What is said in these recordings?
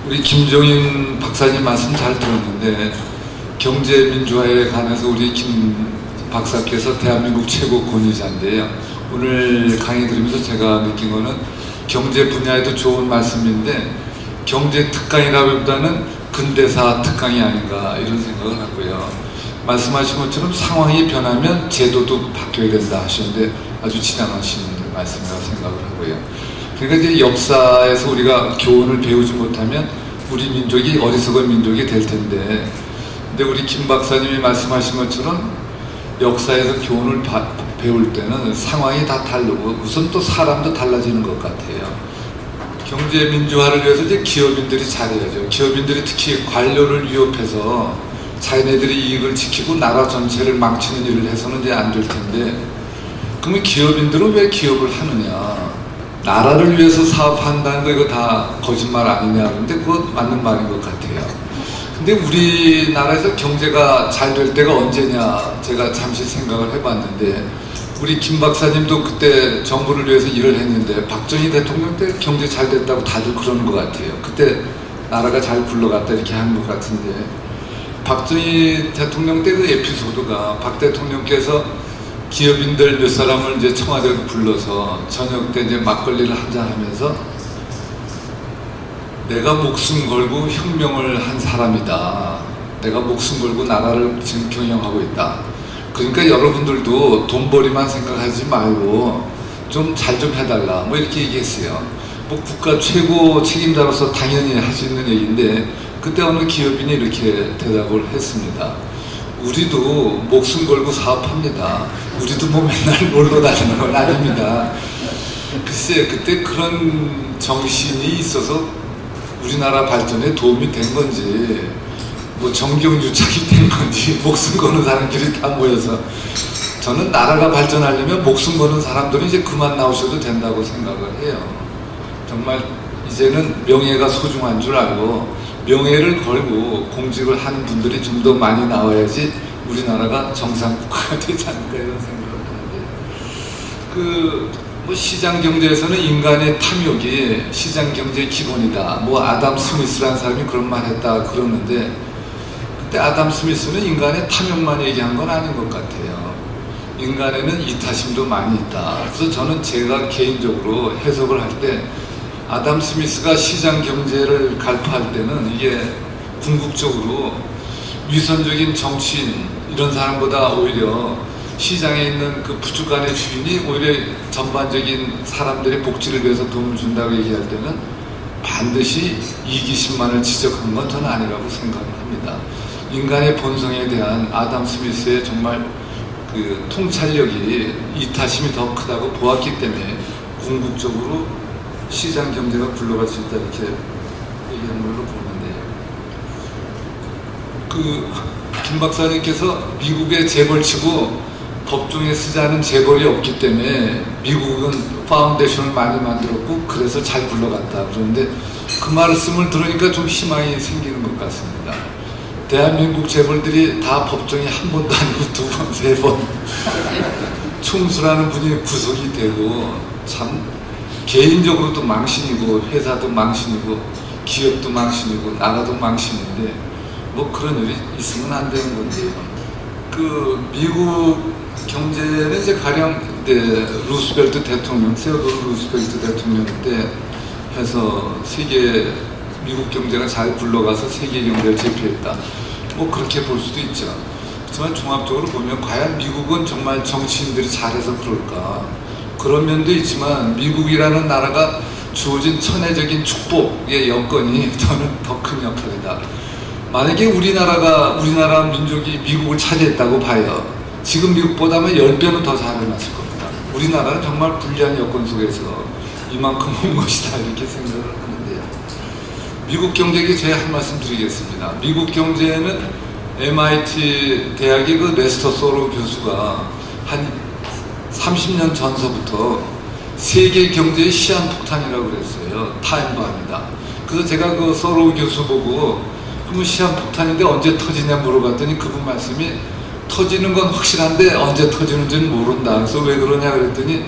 우리 김종인 박사님 말씀 잘 들었는데 경제 민주화에 관해서 우리 김 박사께서 대한민국 최고 권위자인데요. 오늘 강의 들으면서 제가 느낀 거는 경제 분야에도 좋은 말씀인데 경제 특강이라기보다는 근대사 특강이 아닌가 이런 생각을 하고요. 말씀하신 것처럼 상황이 변하면 제도도 바뀌어야 된다 하셨는데 아주 지나가신 말씀이라고 생각을 하고요. 그러니까 이제 역사에서 우리가 교훈을 배우지 못하면 우리 민족이 어리석은 민족이 될 텐데, 근데 우리 김 박사님이 말씀하신 것처럼 역사에서 교훈을 배울 때는 상황이 다 다르고 우선 또 사람도 달라지는 것 같아요. 경제 민주화를 위해서 이제 기업인들이 잘해야죠. 기업인들이 특히 관료를 위협해서 자기네들이 이익을 지키고 나라 전체를 망치는 일을 해서는 이제 안 될 텐데, 그러면 기업인들은 왜 기업을 하느냐? 나라를 위해서 사업한다는 거 이거 다 거짓말 아니냐? 근데 그거 맞는 말인 것 같아요. 근데 우리나라에서 경제가 잘 될 때가 언제냐? 제가 잠시 생각을 해봤는데, 우리 김 박사님도 그때 정부를 위해서 일을 했는데 박정희 대통령 때 경제 잘 됐다고 다들 그러는 것 같아요. 그때 나라가 잘 굴러갔다 이렇게 한 것 같은데, 박정희 대통령 때 그 에피소드가 박 대통령께서 기업인들 몇 사람을 이제 청와대로 불러서 저녁 때 이제 막걸리를 한잔 하면서 내가 목숨 걸고 혁명을 한 사람이다. 내가 목숨 걸고 나라를 지금 경영하고 있다. 그러니까 여러분들도 돈벌이만 생각하지 말고 좀 잘 좀 해달라. 뭐 이렇게 얘기했어요. 뭐 국가 최고 책임자로서 당연히 할 수 있는 얘기인데 그때 어느 기업인이 이렇게 대답을 했습니다. 우리도 목숨 걸고 사업합니다. 우리도 뭐 맨날 놀러 다니는 건 아닙니다. 글쎄 그때 그런 정신이 있어서 우리나라 발전에 도움이 된 건지 뭐 정경유착이 된 건지 목숨 거는 사람들이 다 모여서, 저는 나라가 발전하려면 목숨 거는 사람들은 이제 그만 나오셔도 된다고 생각을 해요. 정말 이제는 명예가 소중한 줄 알고 명예를 걸고 공직을 하는 분들이 좀 더 많이 나와야지 우리나라가 정상국가가 되지 않을까 이런 생각을 하는데, 뭐 시장 경제에서는 인간의 탐욕이 시장 경제의 기본이다. 뭐 아담 스미스라는 사람이 그런 말 했다 그러는데, 그때 아담 스미스는 인간의 탐욕만 얘기한 건 아닌 것 같아요. 인간에는 이타심도 많이 있다. 그래서 저는 제가 개인적으로 해석을 할 때 아담 스미스가 시장 경제를 갈파할 때는 이게 궁극적으로 위선적인 정치인 이런 사람보다 오히려 시장에 있는 그 부축간의 주인이 오히려 전반적인 사람들의 복지를 위해서 도움을 준다고 얘기할 때는 반드시 이기심만을 지적한 건 저는 아니라고 생각을 합니다. 인간의 본성에 대한 아담 스미스의 정말 그 통찰력이 이타심이 더 크다고 보았기 때문에 궁극적으로 시장 경제가 굴러갈 수 있다 이렇게 얘기한 걸로 보는데, 김 박사님께서 미국의 재벌치고 법정에 쓰자는 재벌이 없기 때문에 미국은 파운데이션을 많이 만들었고 그래서 잘 굴러갔다 그러는데, 그 말씀을 들으니까 좀 희망이 생기는 것 같습니다. 대한민국 재벌들이 다 법정에 한 번도 아니고 두 번, 세 번 총수라는 분이 구속이 되고 참 개인적으로도 망신이고 회사도 망신이고 기업도 망신이고 나라도 망신인데 뭐 그런 일이 있으면 안 되는 건데요. 미국 경제는 이제 가령 루스벨트 대통령, 세어도르 루스벨트 대통령 때 해서 미국 경제가 잘 굴러가서 세계 경제를 제패했다. 뭐 그렇게 볼 수도 있죠. 하지만 종합적으로 보면 과연 미국은 정말 정치인들이 잘해서 그럴까? 그런 면도 있지만 미국이라는 나라가 주어진 천혜적인 축복의 여건이 저는 더 큰 역할이다. 만약에 우리나라 민족이 미국을 차지했다고 봐요. 지금 미국보다는 10배는 더 잘해놨을 겁니다. 우리나라는 정말 불리한 여건 속에서 이만큼 온 것이다 이렇게 생각을 하는데요. 미국 경제에 제가 한 말씀 드리겠습니다. 미국 경제에는 MIT 대학의 그 레스터 소로 교수가 한 30년 전서부터 세계 경제의 시한폭탄이라고 그랬어요. 타임밤이다. 그래서 제가 그 소로 교수 보고 그러면 시한폭탄인데 언제 터지냐 물어봤더니 그분 말씀이 터지는 건 확실한데 언제 터지는지는 모른다. 그래서 왜 그러냐 그랬더니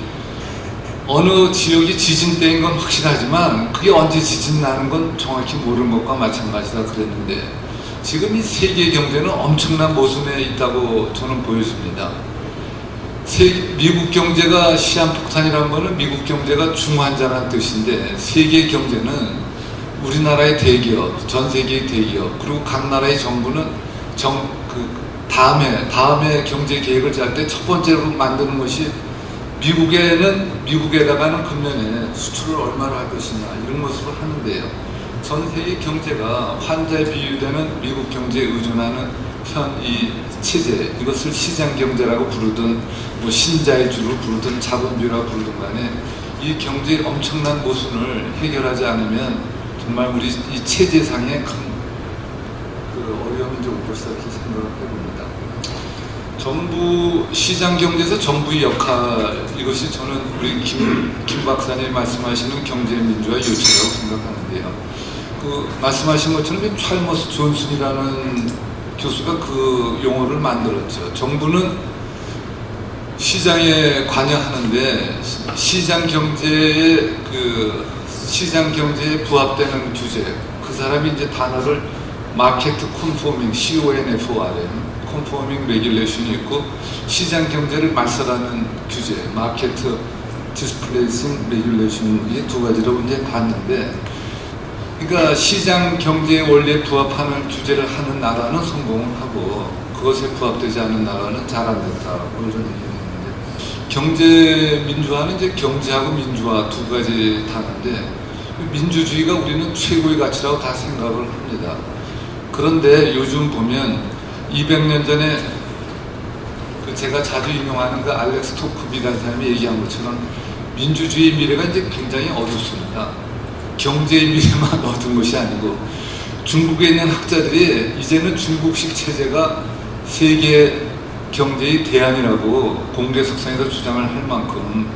어느 지역이 지진대인 건 확실하지만 그게 언제 지진 나는 건 정확히 모르는 것과 마찬가지다 그랬는데 지금 이 세계 경제는 엄청난 모순에 있다고 저는 보여집니다. 미국 경제가 시한폭탄이라는 것은 미국 경제가 중환자라는 뜻인데 세계 경제는 우리나라의 대기업, 전 세계의 대기업 그리고 각 나라의 정부는 다음에 경제 계획을 짤 때 첫 번째로 만드는 것이 미국에다가는 금년에 수출을 얼마나 할 것이냐 이런 것으로 하는데요. 전 세계 경제가 환자에 비유되는 미국 경제에 의존하는 이 체제, 이것을 시장 경제라고 부르든 뭐 신자유주로 부르든 자본주의라고 부르든 간에 이 경제의 엄청난 모순을 해결하지 않으면 정말 우리 이 체제상의 큰 어려움이 좀 올 것이다 이렇게 생각을 해봅니다. 정부 시장 경제에서 정부의 역할 이것이 저는 우리 김 박사님 말씀하시는 경제 민주화 요체라고 생각하는데요. 말씀하신 것처럼 찰머스 존슨이라는 교수가 그 용어를 만들었죠. 정부는 시장에 관여하는데 시장 경제에 부합되는 규제, 그 사람이 이제 단어를 마케트 콘포밍, CONFORM, 콘포밍 레귤레이션이 있고 시장 경제를 말살하는 규제, 마케트 디스플레이싱 레귤레이션 이 두 가지로 이제 봤는데, 그러니까 시장 경제의 원리에 부합하는 규제를 하는 나라는 성공을 하고 그것에 부합되지 않는 나라는 잘 안 된다고 이런 얘기를 했는데, 경제 민주화는 이제 경제하고 민주화 두 가지 다른데 민주주의가 우리는 최고의 가치라고 다 생각을 합니다. 그런데 요즘 보면 200년 전에 제가 자주 인용하는 그 알렉스 토크비라는 사람이 얘기한 것처럼 민주주의 미래가 이제 굉장히 어둡습니다. 경제의 미래만 어두운 것이 아니고 중국에 있는 학자들이 이제는 중국식 체제가 세계 경제의 대안이라고 공개석상에서 주장을 할 만큼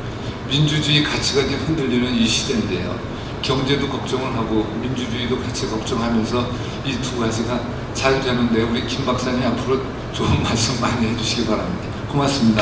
민주주의 가치가 이제 흔들리는 이 시대인데요. 경제도 걱정을 하고 민주주의도 같이 걱정하면서 이 두 가지가 잘 되는데 우리 김 박사님 앞으로 좋은 말씀 많이 해주시기 바랍니다. 고맙습니다.